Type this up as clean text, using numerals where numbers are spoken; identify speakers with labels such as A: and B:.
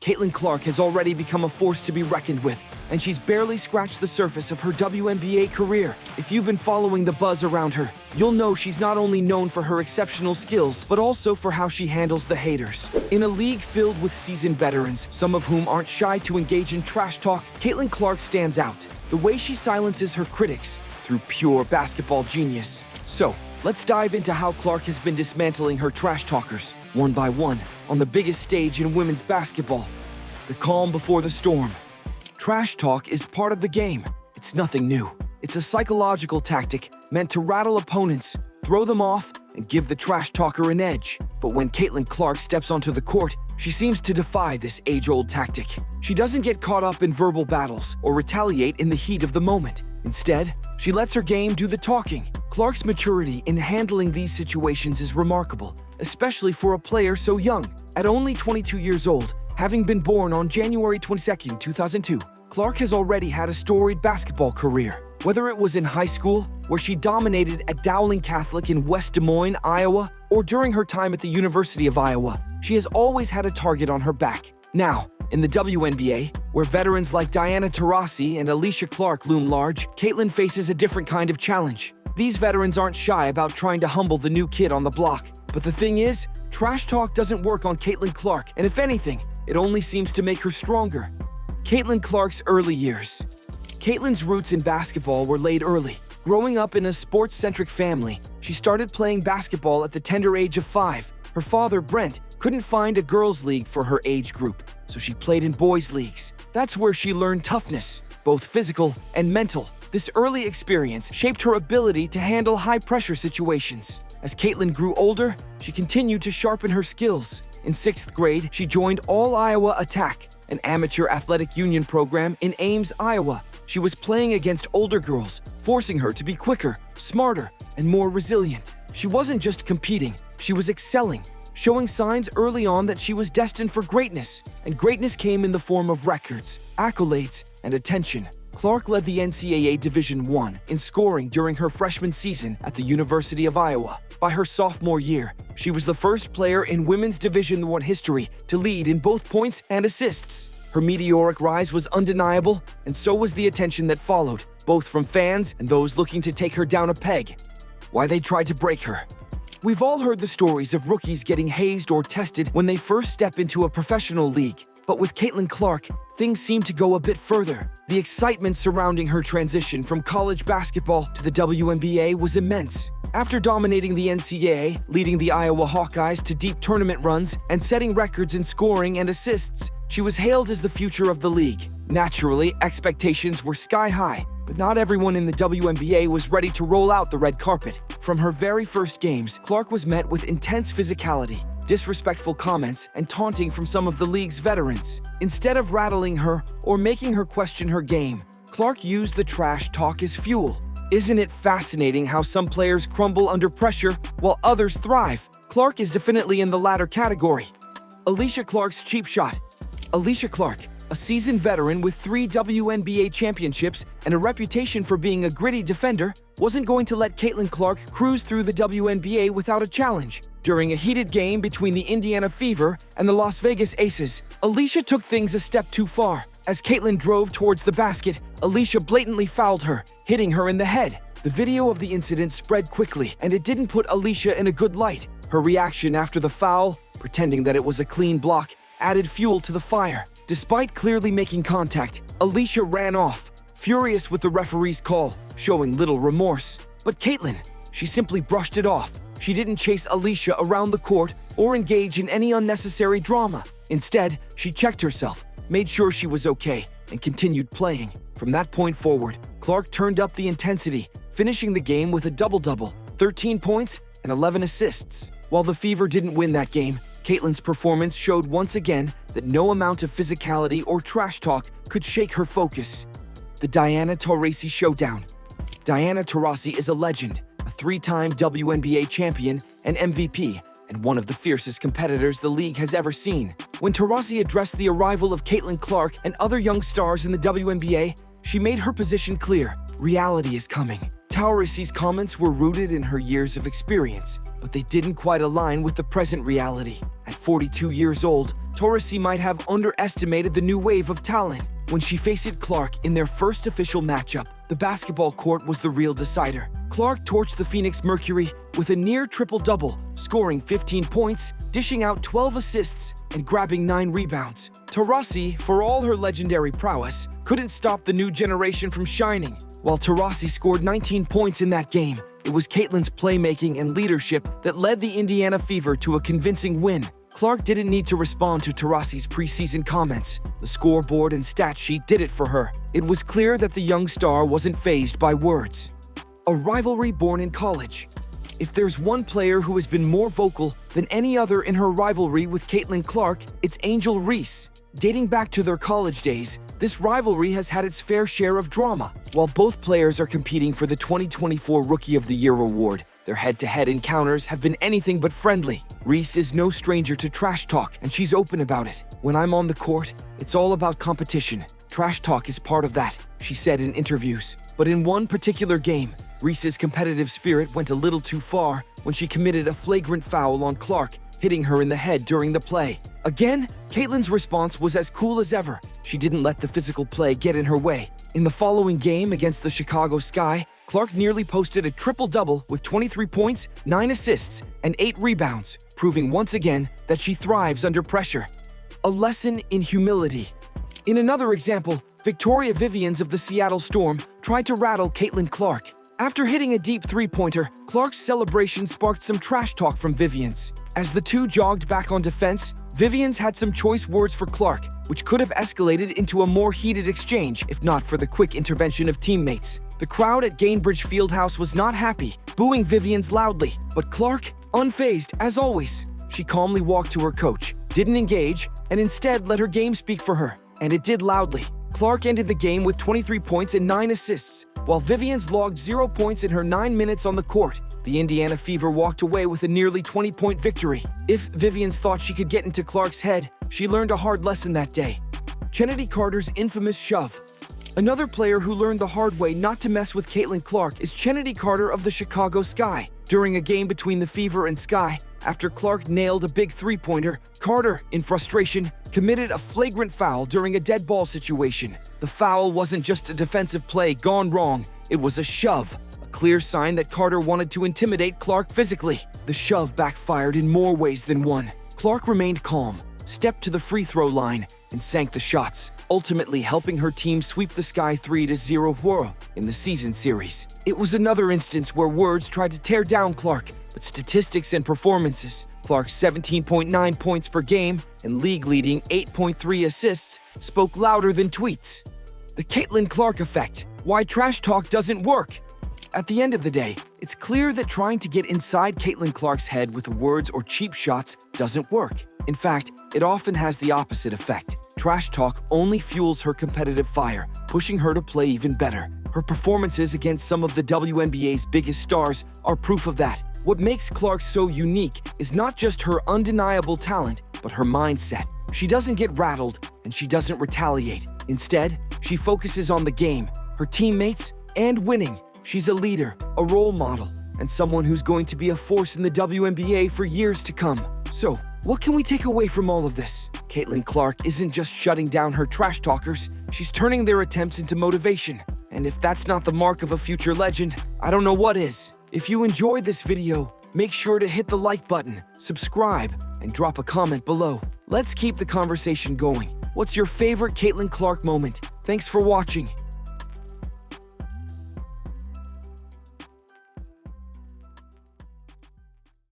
A: Caitlin Clark has already become a force to be reckoned with, and she's barely scratched the surface of her WNBA career. If you've been following the buzz around her, you'll know she's not only known for her exceptional skills, but also for how she handles the haters. In a league filled with seasoned veterans, some of whom aren't shy to engage in trash talk, Caitlin Clark stands out. The way she silences her critics through pure basketball genius. So, let's dive into how Clark has been dismantling her trash talkers, one by one, on the biggest stage in women's basketball. The calm before the storm. Trash talk is part of the game. It's nothing new. It's a psychological tactic meant to rattle opponents, throw them off, and give the trash talker an edge. But when Caitlin Clark steps onto the court, she seems to defy this age-old tactic. She doesn't get caught up in verbal battles or retaliate in the heat of the moment. Instead, she lets her game do the talking. Clark's maturity in handling these situations is remarkable, especially for a player so young. At only 22 years old, having been born on January 22, 2002, Clark has already had a storied basketball career. Whether it was in high school, where she dominated at Dowling Catholic in West Des Moines, Iowa, or during her time at the University of Iowa, she has always had a target on her back. Now, in the WNBA, where veterans like Diana Taurasi and Alicia Clark loom large, Caitlin faces a different kind of challenge. These veterans aren't shy about trying to humble the new kid on the block. But the thing is, trash talk doesn't work on Caitlin Clark, and if anything, it only seems to make her stronger. Caitlin Clark's early years. Caitlin's roots in basketball were laid early. Growing up in a sports-centric family, she started playing basketball at the tender age of 5. Her father, Brent, couldn't find a girls' league for her age group, so she played in boys' leagues. That's where she learned toughness, both physical and mental. This early experience shaped her ability to handle high-pressure situations. As Caitlin grew older, she continued to sharpen her skills. In 6th grade, she joined All-Iowa Attack, an amateur athletic union program in Ames, Iowa. She was playing against older girls, forcing her to be quicker, smarter, and more resilient. She wasn't just competing, she was excelling, showing signs early on that she was destined for greatness. And greatness came in the form of records, accolades, and attention. Clark led the NCAA Division I in scoring during her freshman season at the University of Iowa. By her sophomore year, she was the first player in women's Division I history to lead in both points and assists. Her meteoric rise was undeniable, and so was the attention that followed, both from fans and those looking to take her down a peg. Why they tried to break her. We've all heard the stories of rookies getting hazed or tested when they first step into a professional league. But with Caitlin Clark, things seem to go a bit further. The excitement surrounding her transition from college basketball to the WNBA was immense. After dominating the NCAA, leading the Iowa Hawkeyes to deep tournament runs, and setting records in scoring and assists, she was hailed as the future of the league. Naturally, expectations were sky high, but not everyone in the WNBA was ready to roll out the red carpet. From her very first games, Clark was met with intense physicality, disrespectful comments, and taunting from some of the league's veterans. Instead of rattling her or making her question her game, Clark used the trash talk as fuel. Isn't it fascinating how some players crumble under pressure while others thrive? Clark is definitely in the latter category. Alicia Clark's cheap shot. Alicia Clark, a seasoned veteran with 3 WNBA championships and a reputation for being a gritty defender, wasn't going to let Caitlin Clark cruise through the WNBA without a challenge. During a heated game between the Indiana Fever and the Las Vegas Aces, Alicia took things a step too far. As Caitlin drove towards the basket, Alicia blatantly fouled her, hitting her in the head. The video of the incident spread quickly, and it didn't put Alicia in a good light. Her reaction after the foul, pretending that it was a clean block, added fuel to the fire. Despite clearly making contact, Alicia ran off, furious with the referee's call, showing little remorse. But Caitlin, she simply brushed it off. She didn't chase Alicia around the court or engage in any unnecessary drama. Instead, she checked herself, made sure she was okay, and continued playing. From that point forward, Clark turned up the intensity, finishing the game with a double-double, 13 points and 11 assists. While the Fever didn't win that game, Caitlin's performance showed once again that no amount of physicality or trash talk could shake her focus. The Diana Taurasi Showdown. Diana Taurasi is a legend, a 3-time WNBA champion and MVP, and one of the fiercest competitors the league has ever seen. When Taurasi addressed the arrival of Caitlin Clark and other young stars in the WNBA, she made her position clear. Reality is coming. Taurasi's comments were rooted in her years of experience, but they didn't quite align with the present reality. At 42 years old, Taurasi might have underestimated the new wave of talent. When she faced Clark in their first official matchup, the basketball court was the real decider. Clark torched the Phoenix Mercury with a near triple-double, scoring 15 points, dishing out 12 assists, and grabbing 9 rebounds. Taurasi, for all her legendary prowess, couldn't stop the new generation from shining. While Taurasi scored 19 points in that game, it was Caitlin's playmaking and leadership that led the Indiana Fever to a convincing win. Clark didn't need to respond to Taurasi's preseason comments. The scoreboard and stat sheet did it for her. It was clear that the young star wasn't fazed by words. A rivalry born in college. If there's one player who has been more vocal than any other in her rivalry with Caitlin Clark, it's Angel Reese. Dating back to their college days, this rivalry has had its fair share of drama. While both players are competing for the 2024 Rookie of the Year award, their head-to-head encounters have been anything but friendly. Reese is no stranger to trash talk, and she's open about it. "When I'm on the court, it's all about competition. Trash talk is part of that," she said in interviews. But in one particular game, Reese's competitive spirit went a little too far when she committed a flagrant foul on Clark, hitting her in the head during the play. Again, Caitlin's response was as cool as ever. She didn't let the physical play get in her way. In the following game against the Chicago Sky, Clark nearly posted a triple-double with 23 points, 9 assists, and 8 rebounds, proving once again that she thrives under pressure. A lesson in humility. In another example, Victoria Vivians of the Seattle Storm tried to rattle Caitlin Clark. After hitting a deep three-pointer, Clark's celebration sparked some trash talk from Vivians. As the two jogged back on defense, Vivians had some choice words for Clark, which could have escalated into a more heated exchange if not for the quick intervention of teammates. The crowd at Gainbridge Fieldhouse was not happy, booing Vivians loudly, but Clark, unfazed as always. She calmly walked to her coach, didn't engage, and instead let her game speak for her, and it did loudly. Clark ended the game with 23 points and 9 assists, while Vivians logged 0 points in her 9 minutes on the court. The Indiana Fever walked away with a nearly 20-point victory. If Vivians thought she could get into Clark's head, she learned a hard lesson that day. Chennedy Carter's infamous shove. Another player who learned the hard way not to mess with Caitlin Clark is Chennedy Carter of the Chicago Sky. During a game between the Fever and Sky, after Clark nailed a big three-pointer, Carter, in frustration, committed a flagrant foul during a dead ball situation. The foul wasn't just a defensive play gone wrong, it was a shove. A clear sign that Carter wanted to intimidate Clark physically. The shove backfired in more ways than one. Clark remained calm, stepped to the free throw line, and sank the shots, ultimately helping her team sweep the Sky 3-0 in the season series. It was another instance where words tried to tear down Clark, but statistics and performances, Clark's 17.9 points per game and league-leading 8.3 assists, spoke louder than tweets. The Caitlin Clark effect. Why trash talk doesn't work. At the end of the day, it's clear that trying to get inside Caitlin Clark's head with words or cheap shots doesn't work. In fact, it often has the opposite effect. Trash talk only fuels her competitive fire, pushing her to play even better. Her performances against some of the WNBA's biggest stars are proof of that. What makes Clark so unique is not just her undeniable talent, but her mindset. She doesn't get rattled, and she doesn't retaliate. Instead, she focuses on the game, her teammates, and winning. She's a leader, a role model, and someone who's going to be a force in the WNBA for years to come. So, what can we take away from all of this? Caitlin Clark isn't just shutting down her trash talkers, she's turning their attempts into motivation. And if that's not the mark of a future legend, I don't know what is. If you enjoyed this video, make sure to hit the like button, subscribe, and drop a comment below. Let's keep the conversation going. What's your favorite Caitlin Clark moment? Thanks for watching.